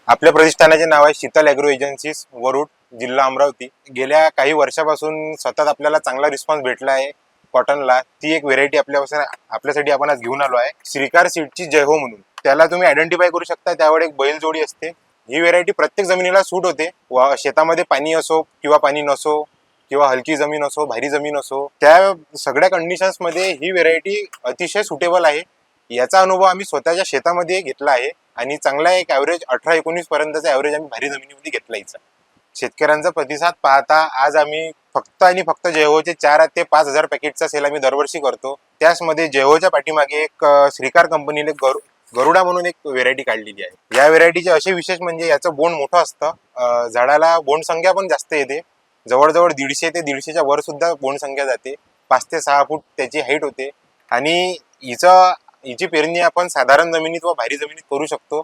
आपल्या प्रतिष्ठानाचे नाव आहे Sheetal agro agencies Warud, जिल्हा अमरावती. गेल्या काही वर्षापासून सतत आपल्याला चांगला रिस्पॉन्स भेटला आहे कॉटनला. ती एक व्हेरायटी आपल्यासाठी आपण आज घेऊन आलो आहे, श्रीकार सीडची जय हो म्हणून. त्याला तुम्ही आयडेंटिफाय करू शकता, त्यावर एक बैल जोडी असते. ही व्हेरायटी प्रत्येक जमिनीला सूट होते. शेतामध्ये पाणी असो किंवा पाणी नसो, किंवा हलकी जमीन असो, भारी जमीन असो, त्या सगळ्या कंडिशन्स मध्ये ही व्हेरायटी अतिशय सुटेबल आहे. याचा अनुभव आम्ही स्वतःच्या शेतामध्ये घेतला आहे आणि चांगला एक ॲव्हरेज 18-19 पर्यंतचा ॲव्हरेज आम्ही भारी जमिनीमध्ये घेतला. हिचा शेतकऱ्यांचा प्रतिसाद पाहता आज आम्ही फक्त आणि फक्त जयहोचे 4 ते 5,000 पॅकेटचा सेल आम्ही दरवर्षी करतो. त्याचमध्ये जयहोच्या पाठीमागे एक श्रीकार कंपनीने गरुडा म्हणून एक व्हेरायटी काढलेली आहे. या व्हेरायटीचे असे विशेष म्हणजे याचं बोंड मोठं असतं, झाडाला बोंड संख्या पण जास्त येते. जवळजवळ 150 ते 150च्या वर सुद्धा बोंड संख्या जाते. 5 ते 6 फूट त्याची हाईट होते आणि हिची पेरणी आपण साधारण जमिनीत व भारी जमिनीत करू शकतो.